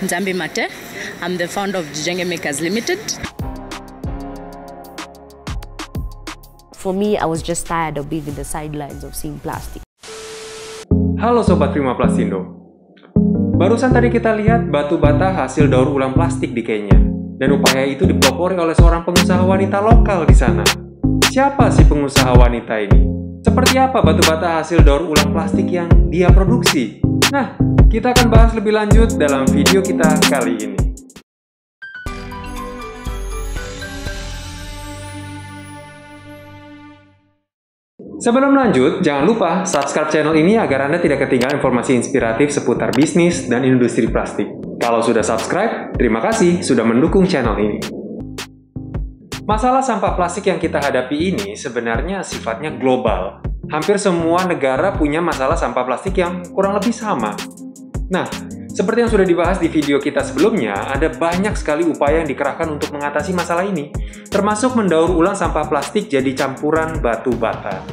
Nzambi Mate. I'm the founder of Jijenge Makers Limited. For me, I was just tired of being in the sidelines of seeing plastic. Halo Sobat Prima Plastindo. Barusan tadi kita lihat batu bata hasil daur ulang plastik di Kenya. Dan upaya itu dipelopori oleh seorang pengusaha wanita lokal di sana. Siapa sih pengusaha wanita ini? Seperti apa batu bata hasil daur ulang plastik yang dia produksi? Nah, kita akan bahas lebih lanjut dalam video kita kali ini. Sebelum lanjut, jangan lupa subscribe channel ini agar Anda tidak ketinggalan informasi inspiratif seputar bisnis dan industri plastik. Kalau sudah subscribe, terima kasih sudah mendukung channel ini. Masalah sampah plastik yang kita hadapi ini sebenarnya sifatnya global. Hampir semua negara punya masalah sampah plastik yang kurang lebih sama. Nah, seperti yang sudah dibahas di video kita sebelumnya, ada banyak sekali upaya yang dikerahkan untuk mengatasi masalah ini, termasuk mendaur ulang sampah plastik jadi campuran batu bata.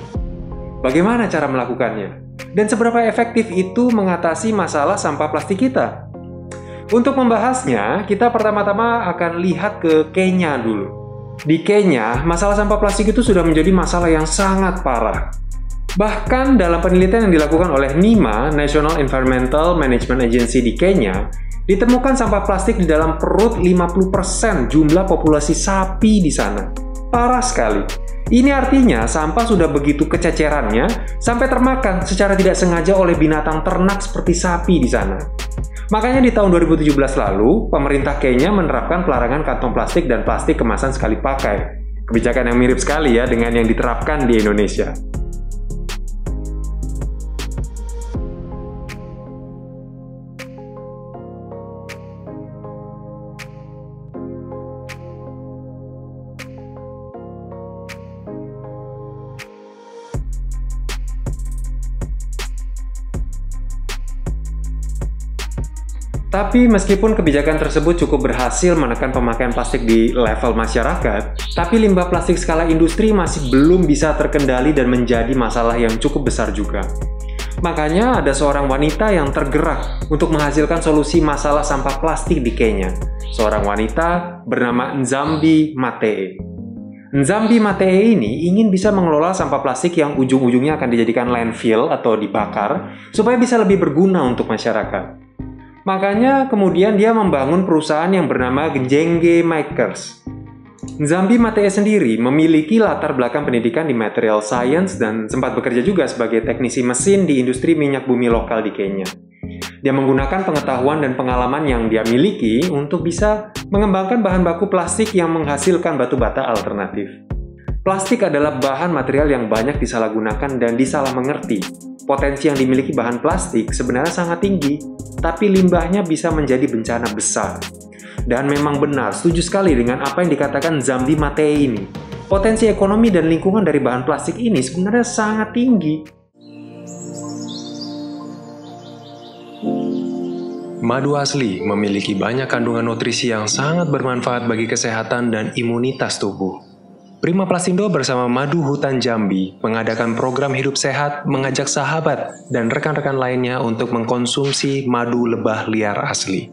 Bagaimana cara melakukannya? Dan seberapa efektif itu mengatasi masalah sampah plastik kita? Untuk membahasnya, kita pertama-tama akan lihat ke Kenya dulu. Di Kenya, masalah sampah plastik itu sudah menjadi masalah yang sangat parah. Bahkan dalam penelitian yang dilakukan oleh NEMA, National Environmental Management Agency di Kenya, ditemukan sampah plastik di dalam perut 50% jumlah populasi sapi di sana. Parah sekali. Ini artinya sampah sudah begitu kececerannya sampai termakan secara tidak sengaja oleh binatang ternak seperti sapi di sana. Makanya di tahun 2017 lalu, pemerintah Kenya menerapkan pelarangan kantong plastik dan plastik kemasan sekali pakai. Kebijakan yang mirip sekali ya dengan yang diterapkan di Indonesia. Tapi meskipun kebijakan tersebut cukup berhasil menekan pemakaian plastik di level masyarakat, tapi limbah plastik skala industri masih belum bisa terkendali dan menjadi masalah yang cukup besar juga. Makanya ada seorang wanita yang tergerak untuk menghasilkan solusi masalah sampah plastik di Kenya. Seorang wanita bernama Nzambi Mate. Nzambi Mate ini ingin bisa mengelola sampah plastik yang ujung-ujungnya akan dijadikan landfill atau dibakar, supaya bisa lebih berguna untuk masyarakat. Makanya kemudian dia membangun perusahaan yang bernama Jijenge Makers. Nzambi Mate sendiri memiliki latar belakang pendidikan di material science dan sempat bekerja juga sebagai teknisi mesin di industri minyak bumi lokal di Kenya. Dia menggunakan pengetahuan dan pengalaman yang dia miliki untuk bisa mengembangkan bahan baku plastik yang menghasilkan batu bata alternatif. Plastik adalah bahan material yang banyak disalahgunakan dan disalah mengerti. Potensi yang dimiliki bahan plastik sebenarnya sangat tinggi, tapi limbahnya bisa menjadi bencana besar. Dan memang benar, setuju sekali dengan apa yang dikatakan Nzambi Mate ini. Potensi ekonomi dan lingkungan dari bahan plastik ini sebenarnya sangat tinggi. Madu asli memiliki banyak kandungan nutrisi yang sangat bermanfaat bagi kesehatan dan imunitas tubuh. Prima Plastindo bersama Madu Hutan Jambi mengadakan program hidup sehat mengajak sahabat dan rekan-rekan lainnya untuk mengkonsumsi madu lebah liar asli.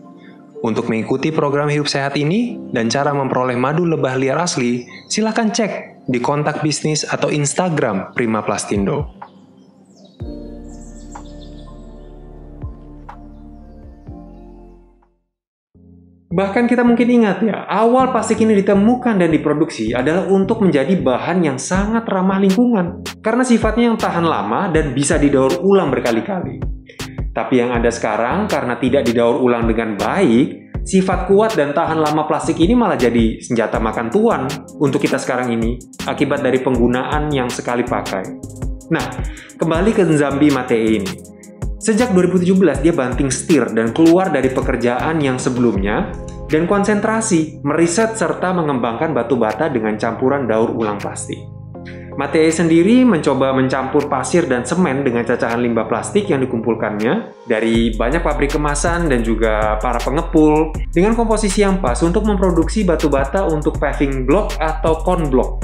Untuk mengikuti program hidup sehat ini dan cara memperoleh madu lebah liar asli, silakan cek di kontak bisnis atau Instagram Prima Plastindo. Bahkan kita mungkin ingat ya, awal plastik ini ditemukan dan diproduksi adalah untuk menjadi bahan yang sangat ramah lingkungan. Karena sifatnya yang tahan lama dan bisa didaur ulang berkali-kali. Tapi yang ada sekarang, karena tidak didaur ulang dengan baik, sifat kuat dan tahan lama plastik ini malah jadi senjata makan tuan untuk kita sekarang ini, akibat dari penggunaan yang sekali pakai. Nah, kembali ke Nzambi Mate ini. Sejak 2017 dia banting setir dan keluar dari pekerjaan yang sebelumnya dan konsentrasi, meriset serta mengembangkan batu bata dengan campuran daur ulang plastik. Mate sendiri mencoba mencampur pasir dan semen dengan cacahan limbah plastik yang dikumpulkannya dari banyak pabrik kemasan dan juga para pengepul dengan komposisi yang pas untuk memproduksi batu bata untuk paving block atau cone block.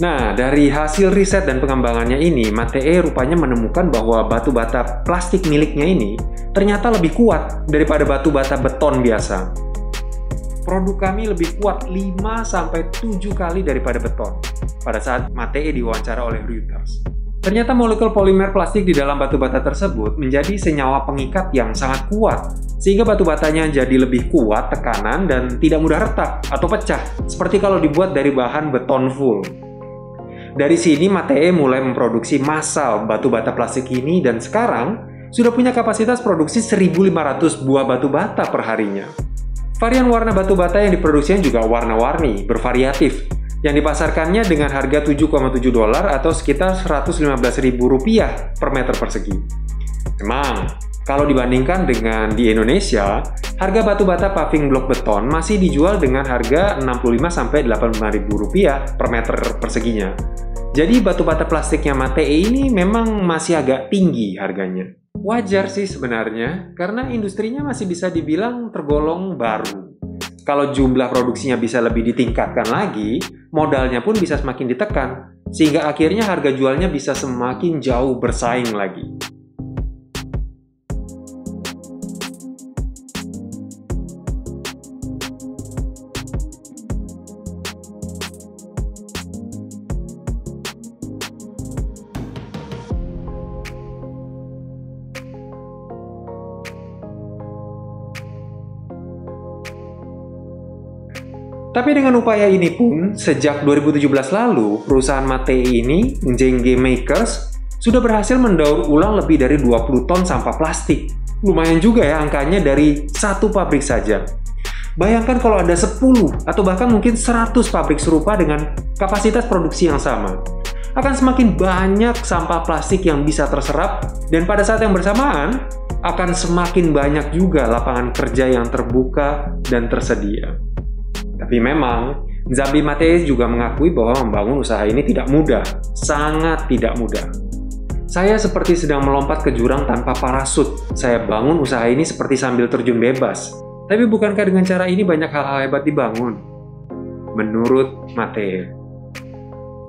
Nah, dari hasil riset dan pengembangannya ini, Matee rupanya menemukan bahwa batu bata plastik miliknya ini ternyata lebih kuat daripada batu bata beton biasa. Produk kami lebih kuat 5-7 kali daripada beton pada saat Matee diwawancara oleh Reuters. Ternyata molekul polimer plastik di dalam batu bata tersebut menjadi senyawa pengikat yang sangat kuat, sehingga batu batanya jadi lebih kuat tekanan dan tidak mudah retak atau pecah, seperti kalau dibuat dari bahan beton full. Dari sini Matee mulai memproduksi massal batu bata plastik ini dan sekarang sudah punya kapasitas produksi 1.500 buah batu bata per harinya. Varian warna batu bata yang diproduksinya juga warna-warni, bervariatif, yang dipasarkannya dengan harga $7,7 atau sekitar Rp115.000 per meter persegi. Memang, kalau dibandingkan dengan di Indonesia, harga batu bata paving blok beton masih dijual dengan harga Rp65.000-Rp85.000 per meter perseginya. Jadi batu bata plastiknya Matee ini memang masih agak tinggi harganya. Wajar sih sebenarnya, karena industrinya masih bisa dibilang tergolong baru. Kalau jumlah produksinya bisa lebih ditingkatkan lagi, modalnya pun bisa semakin ditekan, sehingga akhirnya harga jualnya bisa semakin jauh bersaing lagi. Tapi dengan upaya ini pun, sejak 2017 lalu, perusahaan Matee ini, Zhenghe Makers, sudah berhasil mendaur ulang lebih dari 20 ton sampah plastik. Lumayan juga ya angkanya dari satu pabrik saja. Bayangkan kalau ada 10 atau bahkan mungkin 100 pabrik serupa dengan kapasitas produksi yang sama. Akan semakin banyak sampah plastik yang bisa terserap, dan pada saat yang bersamaan, akan semakin banyak juga lapangan kerja yang terbuka dan tersedia. Tapi memang, Nzambi Matee juga mengakui bahwa membangun usaha ini tidak mudah, sangat tidak mudah. Saya seperti sedang melompat ke jurang tanpa parasut. Saya bangun usaha ini seperti sambil terjun bebas. Tapi bukankah dengan cara ini banyak hal-hal hebat dibangun? Menurut Matee.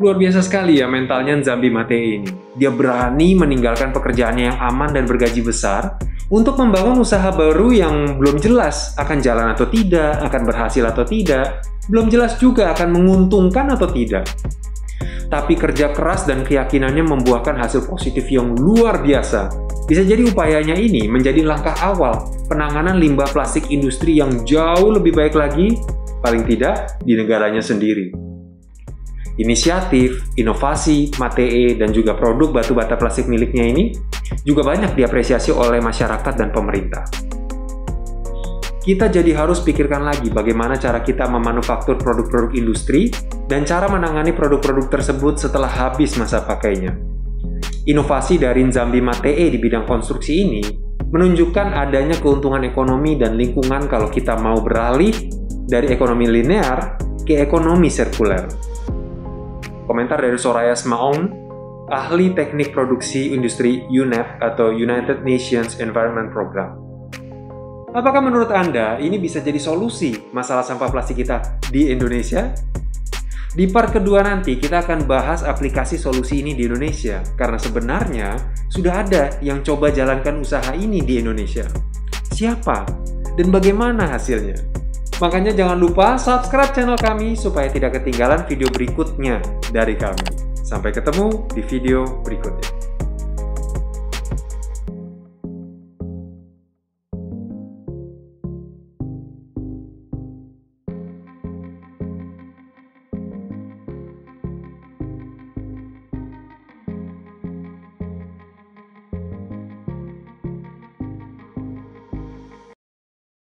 Luar biasa sekali ya mentalnya Nzambi Matee ini. Dia berani meninggalkan pekerjaannya yang aman dan bergaji besar untuk membangun usaha baru yang belum jelas akan jalan atau tidak, akan berhasil atau tidak, belum jelas juga akan menguntungkan atau tidak. Tapi kerja keras dan keyakinannya membuahkan hasil positif yang luar biasa. Bisa jadi upayanya ini menjadi langkah awal penanganan limbah plastik industri yang jauh lebih baik lagi, paling tidak di negaranya sendiri. Inisiatif, inovasi, Matee, dan juga produk batu bata plastik miliknya ini juga banyak diapresiasi oleh masyarakat dan pemerintah. Kita jadi harus pikirkan lagi bagaimana cara kita memanufaktur produk-produk industri dan cara menangani produk-produk tersebut setelah habis masa pakainya. Inovasi dari Nzambi Matee di bidang konstruksi ini menunjukkan adanya keuntungan ekonomi dan lingkungan kalau kita mau beralih dari ekonomi linear ke ekonomi sirkuler. Komentar dari Soraya Smaon, ahli teknik produksi industri UNEP atau United Nations Environment Program. Apakah menurut Anda ini bisa jadi solusi masalah sampah plastik kita di Indonesia? Di part kedua nanti kita akan bahas aplikasi solusi ini di Indonesia, karena sebenarnya sudah ada yang coba jalankan usaha ini di Indonesia. Siapa? Dan bagaimana hasilnya? Makanya jangan lupa subscribe channel kami supaya tidak ketinggalan video berikutnya dari kami. Sampai ketemu di video berikutnya.